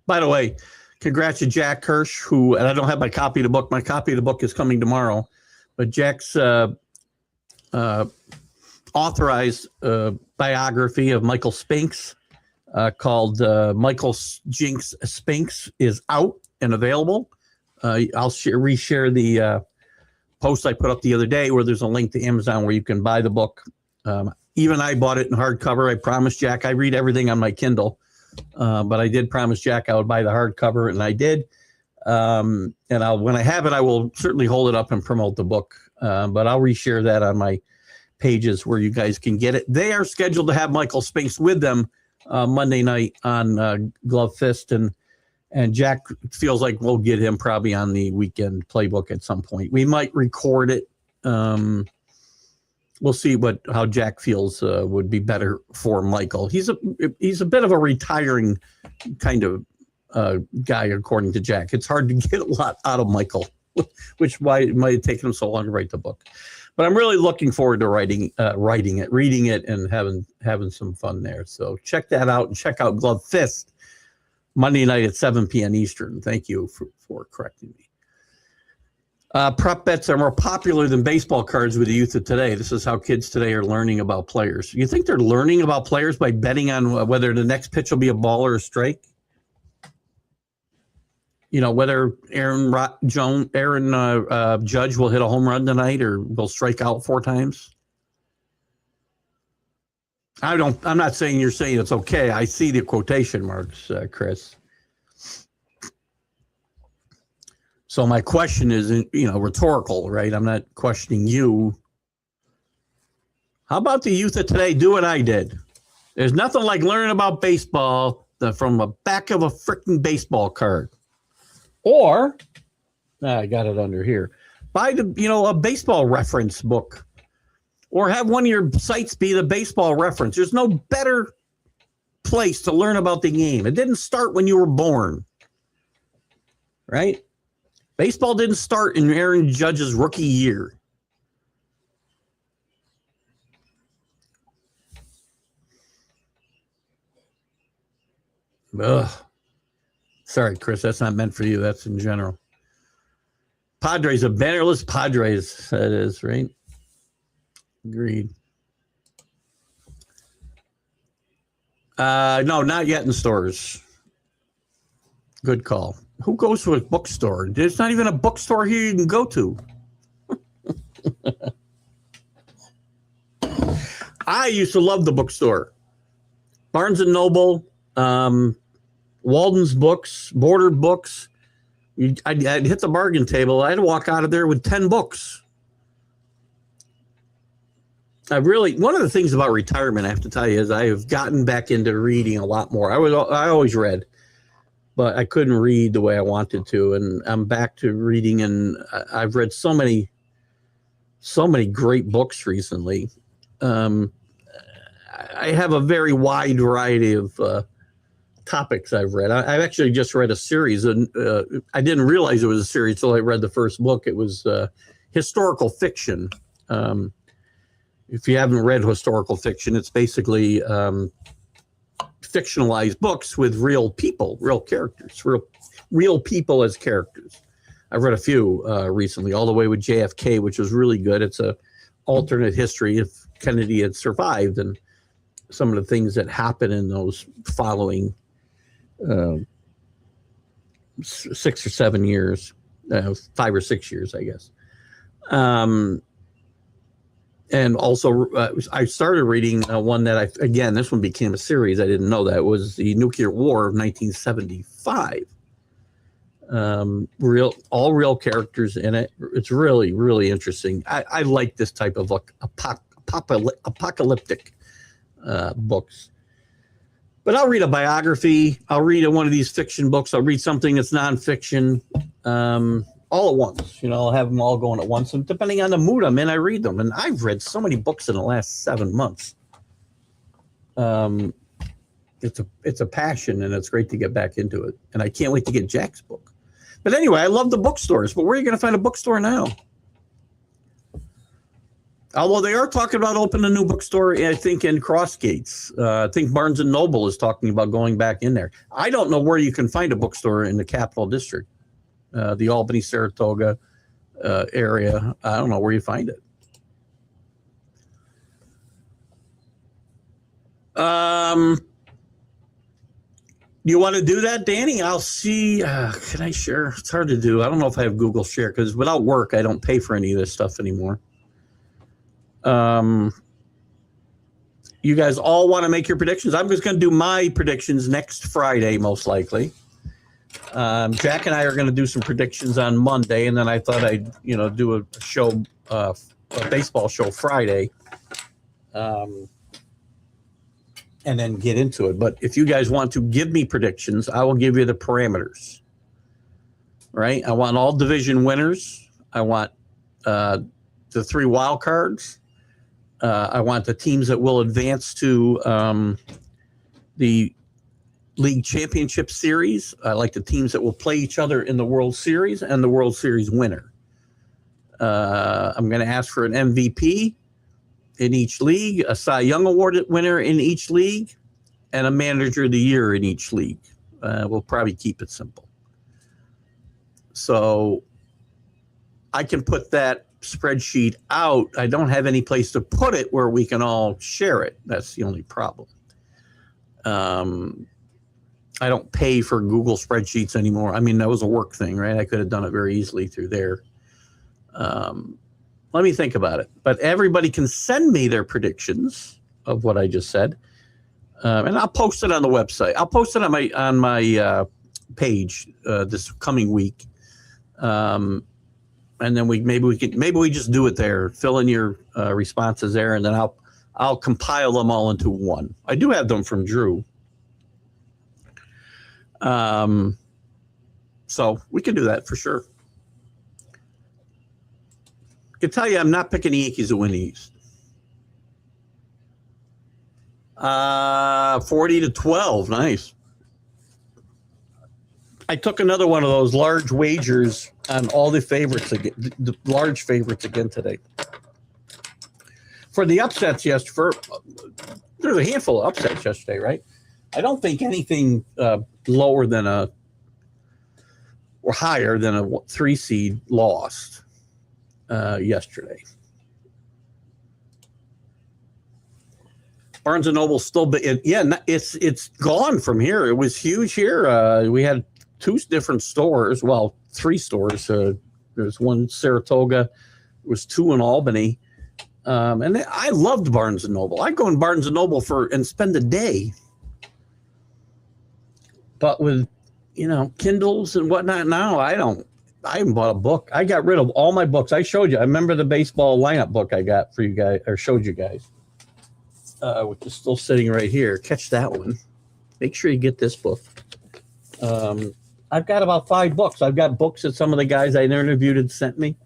Speaker 1: By the way, congrats to Jack Kirsch, and I don't have my copy of the book. My copy of the book is coming tomorrow. but Jack's authorized biography of Michael Spinks called Michael Jinks Spinks is out and available. I'll reshare the post I put up the other day where there's a link to Amazon where you can buy the book. Even I bought it in hardcover. I promised Jack, I read everything on my Kindle, but I did promise Jack I would buy the hardcover, and I did. And when I have it, I will certainly hold it up and promote the book. But I'll reshare that on my pages where you guys can get it. They are scheduled to have Michael Spinks with them Monday night on Glove Fist, and Jack feels like we'll get him probably on the weekend playbook at some point. We might record it. We'll see how Jack feels would be better for Michael. He's a bit of a retiring kind of guy, according to Jack. It's hard to get a lot out of Michael, which why it might have taken him so long to write the book. But I'm really looking forward to writing it, reading it, and having some fun there. So check that out, and check out Glove Fist Monday night at 7 p.m. Eastern. Thank you for correcting me. Prop bets are more popular than baseball cards with the youth of today. This is how kids today are learning about players. You think they're learning about players by betting on whether the next pitch will be a ball or a strike? Whether Aaron Judge will hit a home run tonight or will strike out 4 times. I'm not saying you're saying it's okay. I see the quotation marks, Chris. So my question is, rhetorical, right? I'm not questioning you. How about the youth of today do what I did? There's nothing like learning about baseball from the back of a freaking baseball card. Or, I got it under here, buy a baseball reference book, or have one of your sites be the baseball reference. There's no better place to learn about the game. It didn't start when you were born, right? Baseball didn't start in Aaron Judge's rookie year. Ugh. Sorry, Chris, that's not meant for you. That's in general. Padres, a bannerless Padres, that is, right? Agreed. No, not yet in stores. Good call. Who goes to a bookstore? There's not even a bookstore here you can go to. I used to love the bookstore. Barnes & Noble, Walden's Books, Border Books. I'd hit the bargain table. I'd walk out of there with 10 books. One of the things about retirement, I have to tell you, is I have gotten back into reading a lot more. I always read, but I couldn't read the way I wanted to. And I'm back to reading, and I've read so many great books recently. I have a very wide variety of topics I've read. I've actually just read a series, and I didn't realize it was a series until I read the first book. It was historical fiction. If you haven't read historical fiction, it's basically fictionalized books with real people, real characters, real people as characters. I've read a few recently, all the way with JFK, which was really good. It's a alternate history if Kennedy had survived, and some of the things that happened in those following 6 or 7 years, 5 or 6 years, I guess. And also, I started reading one that this one became a series. I didn't know that. It was the Nuclear War of 1975. All real characters in it. It's really, really interesting. I like this type of apocalyptic books. But I'll read a biography. I'll read one of these fiction books. I'll read something that's nonfiction. All at once, I'll have them all going at once. And depending on the mood I'm in, I read them. And I've read so many books in the last 7 months. It's a passion, and it's great to get back into it. And I can't wait to get Jack's book. But anyway, I love the bookstores. But where are you going to find a bookstore now? Although they are talking about opening a new bookstore, I think, in Crossgates. I think Barnes & Noble is talking about going back in there. I don't know where you can find a bookstore in the Capital District. The Albany, Saratoga, area. I don't know where you find it. You want to do that, Danny? I'll see. Can I share? It's hard to do. I don't know if I have Google Share because without work, I don't pay for any of this stuff anymore. You guys all want to make your predictions? I'm just going to do my predictions next Friday, most likely. Jack and I are going to do some predictions on Monday, and then I thought I'd do a show, a baseball show Friday. And then get into it. But if you guys want to give me predictions, I will give you the parameters. Right? I want all division winners. I want the 3 wild cards. I want the teams that will advance to the League Championship Series. I like the teams that will play each other in the World Series and the World Series winner. I'm going to ask for an MVP in each league, a Cy Young Award winner in each league, and a Manager of the Year in each league. We'll probably keep it simple. So I can put that spreadsheet out. I don't have any place to put it where we can all share it. That's the only problem. I don't pay for Google spreadsheets anymore. I mean, that was a work thing, right? I could have done it very easily through there. Let me think about it. But everybody can send me their predictions of what I just said, and I'll post it on the website. I'll post it on my page this coming week, and then maybe we just do it there. Fill in your responses there, and then I'll compile them all into one. I do have them from Drew, so we can do that for sure. I can tell you I'm not picking the Yankees to win the East. 40-12. Nice. I took another one of those large wagers on all the favorites again, the large favorites again today. For the upsets yesterday, there's a handful of upsets yesterday, right? I don't think anything lower than or higher than a 3 seed lost. Yesterday. Barnes & Noble still, it's gone from here. It was huge here. We had 2 different stores, well, 3 stores. There's one in Saratoga, there was 2 in Albany, and I loved Barnes & Noble. I'd go in Barnes & Noble and spend a day, but with Kindles and whatnot now, I haven't bought a book. I got rid of all my books. I showed you. I remember the baseball lineup book I got for you guys, or showed you guys, which is still sitting right here. Catch that one. Make sure you get this book. I've got about 5 books. I've got books that some of the guys I interviewed had sent me.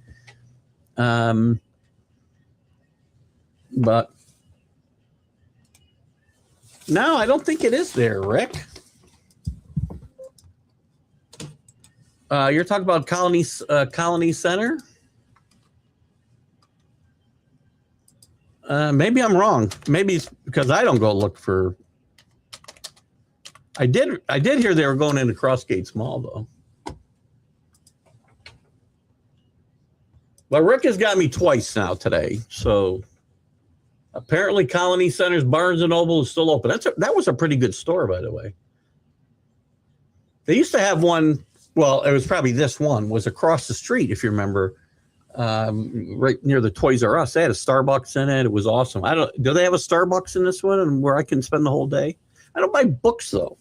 Speaker 1: But no, I don't think it is there, Rick. You're talking about Colony Center? Maybe I'm wrong. Maybe it's because I don't go look for. I did hear they were going into Crossgates Mall though. But Rick has got me twice now today. So apparently Colony Center's Barnes & Noble is still open. That was a pretty good store, by the way. They used to have one. Well, it was probably this one was across the street, if you remember, right near the Toys R Us. They had a Starbucks in it. It was awesome. Do they have a Starbucks in this one and where I can spend the whole day? I don't buy books though.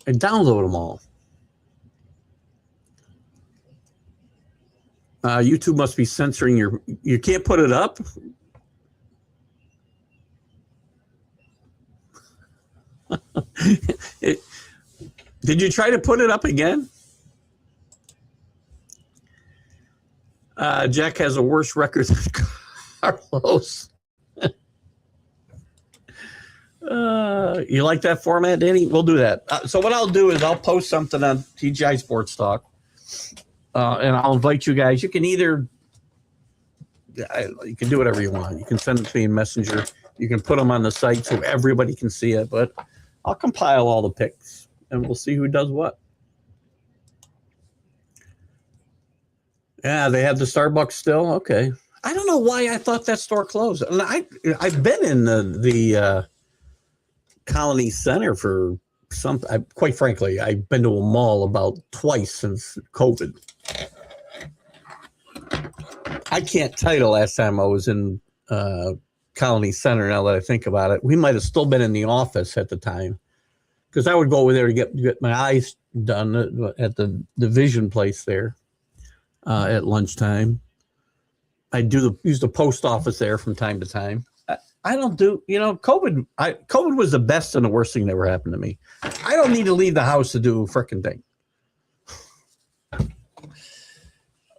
Speaker 1: I download them all. YouTube must be censoring you can't put it up. Did you try to put it up again? Jack has a worse record than Carlos. You like that format, Danny? We'll do that. So what I'll do is I'll post something on TGI Sports Talk, and I'll invite you guys. You can you can do whatever you want. You can send it to me in Messenger. You can put them on the site so everybody can see it, but I'll compile all the picks. And we'll see who does what. Yeah, they have the Starbucks still. Okay, I don't know why I thought that store closed. And I've been in the Colony Center for quite frankly, I've been to a mall about twice since COVID. I can't tell you the last time I was in Colony Center. Now that I think about it, we might have still been in the office at the time, because I would go over there to get my eyes done at the vision place there at lunchtime. I use the post office there from time to time. I don't do, COVID. COVID was the best and the worst thing that ever happened to me. I don't need to leave the house to do a freaking thing.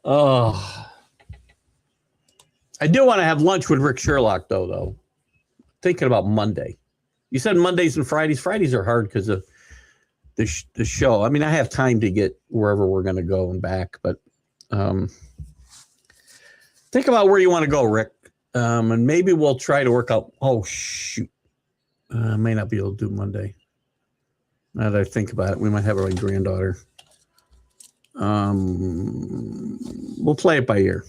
Speaker 1: Oh, I do want to have lunch with Rick Sherlock though. Thinking about Monday. You said Mondays and Fridays. Fridays are hard because of the show. I mean, I have time to get wherever we're going to go and back, but think about where you want to go, Rick. And maybe we'll try to work out. Oh, shoot. I may not be able to do Monday. Now that I think about it, we might have our granddaughter. We'll play it by ear.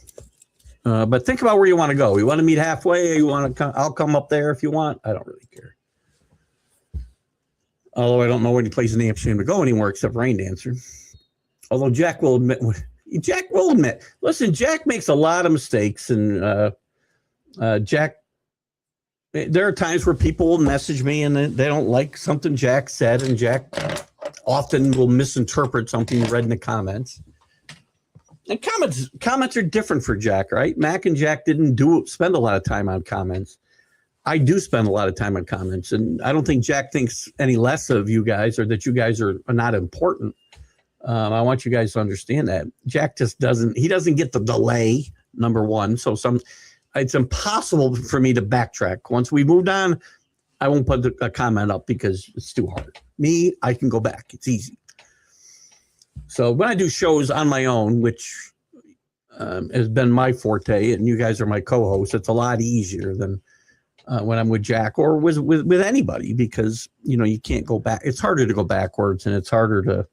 Speaker 1: But think about where you want to go. You want to meet halfway? You want to come? I'll come up there if you want. I don't really care. Although I don't know any place in the Amsterdam to go anymore except Rain Dancer. Although Jack will admit. Listen, Jack makes a lot of mistakes, and Jack. There are times where people will message me and they don't like something Jack said, and Jack often will misinterpret something read in the comments. And comments are different for Jack, right? Mac and Jack didn't spend a lot of time on comments. I do spend a lot of time on comments, and I don't think Jack thinks any less of you guys or that you guys are not important. I want you guys to understand that. Jack just doesn't get the delay, number one. So it's impossible for me to backtrack. Once we moved on, I won't put a comment up because it's too hard. Me, I can go back. It's easy. So when I do shows on my own, which has been my forte, and you guys are my co-hosts, it's a lot easier than when I'm with Jack or with anybody, because, you can't go back. It's harder to go backwards, and it's harder to,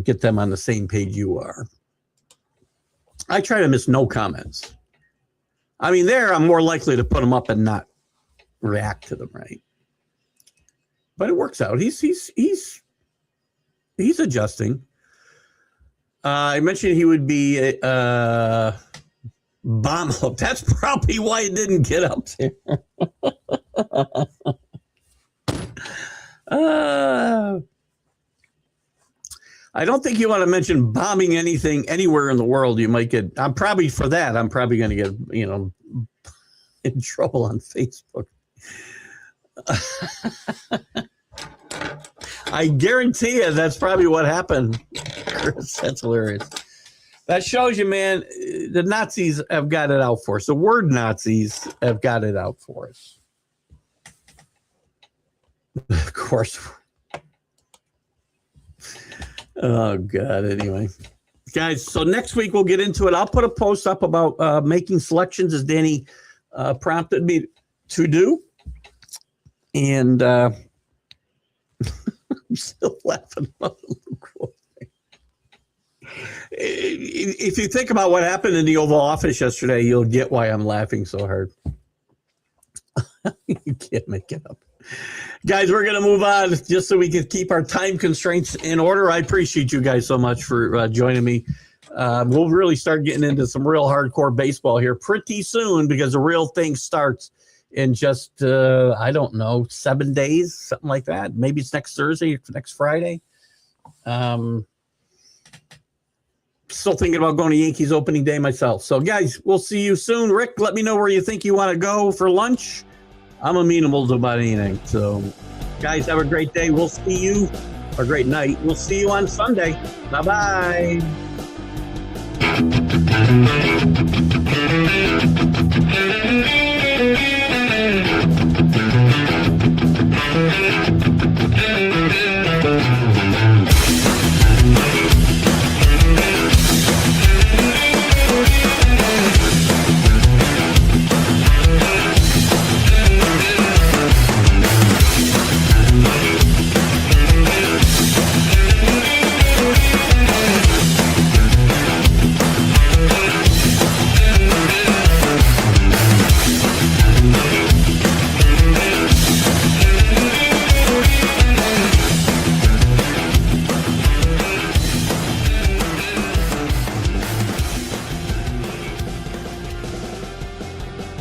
Speaker 1: get them on the same page you are. I try to miss no comments. I mean, I'm more likely to put them up and not react to them, right? But it works out. He's adjusting. I mentioned he would be bomb up. That's probably why he didn't get up there. I don't think you want to mention bombing anything anywhere in the world. You might get. I'm probably going to get in trouble on Facebook. I guarantee you that's probably what happened, Chris. That's hilarious. That shows you, man, the Nazis have got it out for us. The word Nazis have got it out for us. Of course. Oh, God. Anyway. Guys, so next week we'll get into it. I'll put a post up about making selections, as Danny prompted me to do. And I'm still laughing about the Luke Wolf thing. If you think about what happened in the Oval Office yesterday, you'll get why I'm laughing so hard. You can't make it up. Guys, we're going to move on just so we can keep our time constraints in order. I appreciate you guys so much for joining me. We'll really start getting into some real hardcore baseball here pretty soon, because the real thing starts in just, I don't know, 7 days, something like that. Maybe it's next Thursday, next Friday. Still thinking about going to Yankees opening day myself. So, guys, we'll see you soon. Rick, let me know where you think you want to go for lunch. I'm amenable to about anything. So, guys, have a great day. We'll see you, or great night. We'll see you on Sunday. Bye-bye.